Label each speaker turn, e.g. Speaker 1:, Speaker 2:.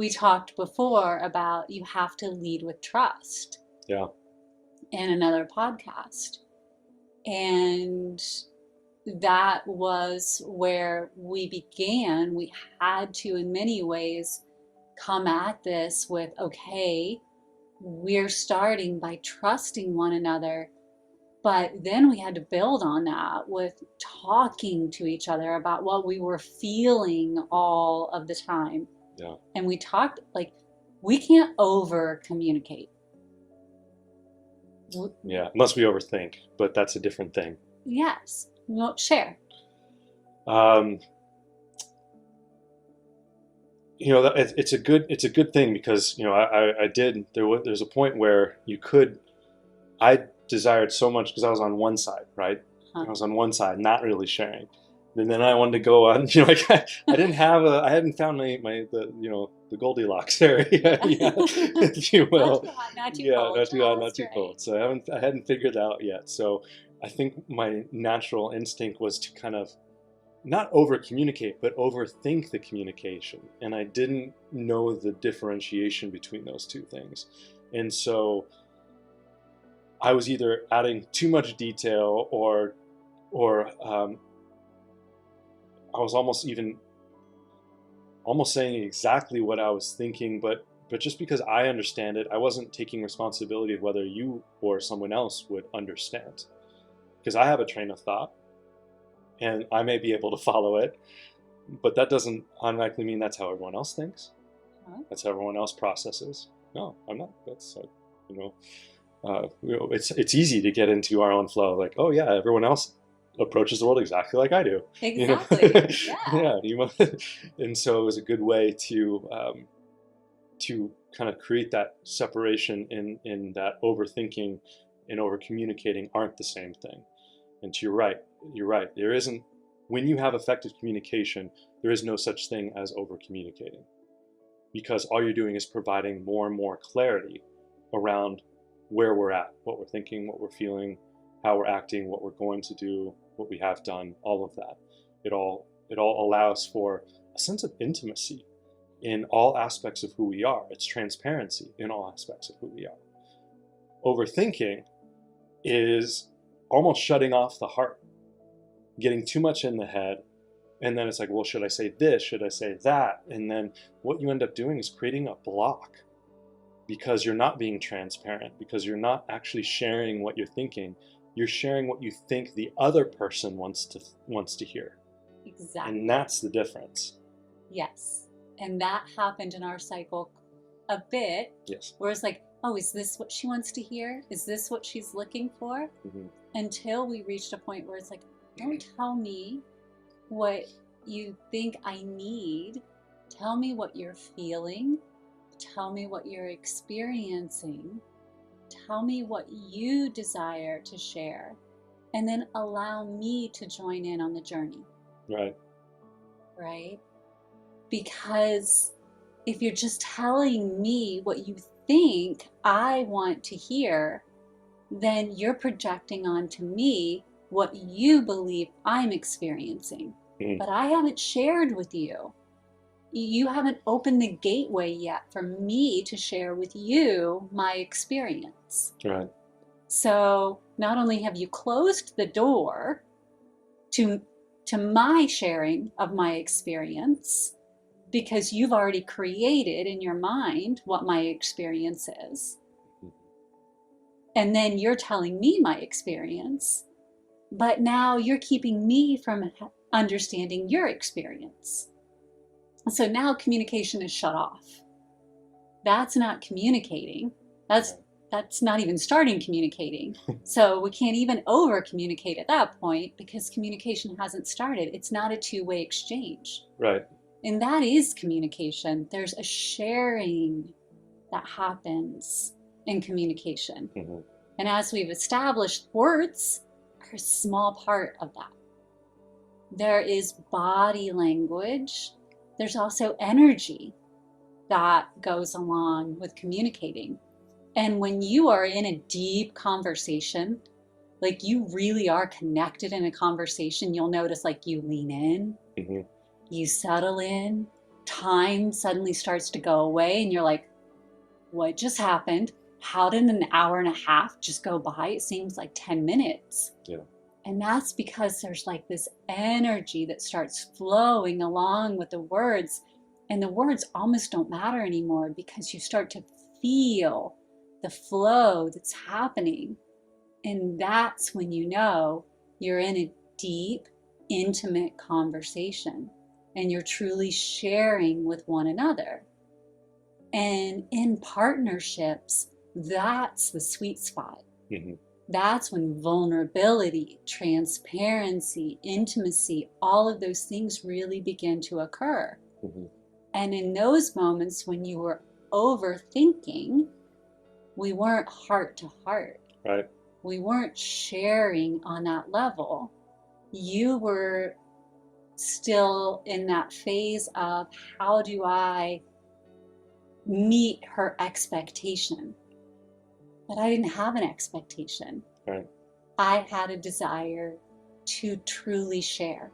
Speaker 1: we talked before about you have to lead with trust
Speaker 2: Yeah.
Speaker 1: in another podcast. And that was where we began. We had to, in many ways, come at this with, okay, we're starting by trusting one another. But then we had to build on that with talking to each other about what we were feeling all of the time.
Speaker 2: Yeah.
Speaker 1: And we talked, like, we can't over communicate.
Speaker 2: Yeah. Unless we overthink, but that's a different thing.
Speaker 1: Yes. We won't share.
Speaker 2: Um, it's a good thing because, there's a point where I desired so much because I was on one side, right? I was on one side, not really sharing. And then I wanted to go on, I hadn't found the Goldilocks area, if you will.
Speaker 1: Not too hot, not too
Speaker 2: Yeah,
Speaker 1: cold.
Speaker 2: not too hot, not
Speaker 1: Just
Speaker 2: too
Speaker 1: right.
Speaker 2: cold. So I hadn't figured that out yet. So I think my natural instinct was to kind of not over communicate, but overthink the communication. And I didn't know the differentiation between those two things. And so I was either adding too much detail or I was almost saying exactly what I was thinking, but just because I understand it, I wasn't taking responsibility of whether you or someone else would understand. Because I have a train of thought and I may be able to follow it, but that doesn't automatically mean that's how everyone else thinks.
Speaker 1: Huh?
Speaker 2: That's how everyone else processes. No, I'm not. That's it's easy to get into our own flow. Like, oh yeah, everyone else approaches the world exactly like I do.
Speaker 1: Exactly. Yeah.
Speaker 2: Yeah. And so it was a good way to kind of create that separation in that overthinking and over communicating aren't the same thing. And you're right. There isn't, when you have effective communication, there is no such thing as over communicating, because all you're doing is providing more and more clarity around where we're at, what we're thinking, what we're feeling, how we're acting, what we're going to do, what we have done, all of that. It all allows for a sense of intimacy in all aspects of who we are. It's transparency in all aspects of who we are. Overthinking is almost shutting off the heart, getting too much in the head, and then it's like, well, should I say this? Should I say that? And then what you end up doing is creating a block, because you're not being transparent, because you're not actually sharing what you're thinking. You're sharing what you think the other person wants to hear.
Speaker 1: Exactly.
Speaker 2: And that's the difference.
Speaker 1: Yes. And that happened in our cycle a bit.
Speaker 2: Yes.
Speaker 1: Where it's like, oh, is this what she wants to hear? Is this what she's looking for?
Speaker 2: Mm-hmm.
Speaker 1: Until we reached a point where it's like, don't tell me what you think I need. Tell me what you're feeling. Tell me what you're experiencing. Tell me what you desire to share. And then allow me to join in on the journey.
Speaker 2: Right.
Speaker 1: Right? Because if you're just telling me what you think I want to hear, then you're projecting onto me what you believe I'm experiencing.
Speaker 2: Mm.
Speaker 1: But I haven't shared with you. You haven't opened the gateway yet for me to share with you my experience.
Speaker 2: Right.
Speaker 1: So not only have you closed the door to my sharing of my experience, because you've already created in your mind what my experience is. And then you're telling me my experience, but now you're keeping me from understanding your experience. So now communication is shut off. That's not communicating. That's not even starting communicating. So we can't even over communicate at that point, because communication hasn't started. It's not a two-way exchange.
Speaker 2: Right.
Speaker 1: And that is communication. There's a sharing that happens in communication.
Speaker 2: Mm-hmm.
Speaker 1: And as we've established, words are a small part of that. There is body language. There's also energy that goes along with communicating. And when you are in a deep conversation, like you really are connected in a conversation, you'll notice like you lean in,
Speaker 2: Mm-hmm.
Speaker 1: you settle in, time suddenly starts to go away and you're like, what just happened? How did an hour and a half just go by? It seems like 10 minutes.
Speaker 2: Yeah.
Speaker 1: And that's because there's like this energy that starts flowing along with the words. And the words almost don't matter anymore because you start to feel the flow that's happening. And that's when you know you're in a deep, intimate conversation and you're truly sharing with one another. And in partnerships, that's the sweet spot.
Speaker 2: Mm-hmm.
Speaker 1: That's when vulnerability, transparency, intimacy, all of those things really begin to occur.
Speaker 2: Mm-hmm.
Speaker 1: And in those moments when you were overthinking, we weren't heart to heart.
Speaker 2: Right.
Speaker 1: We weren't sharing on that level. You were still in that phase of, how do I meet her expectation? But I didn't have an expectation.
Speaker 2: Right.
Speaker 1: I had a desire to truly share.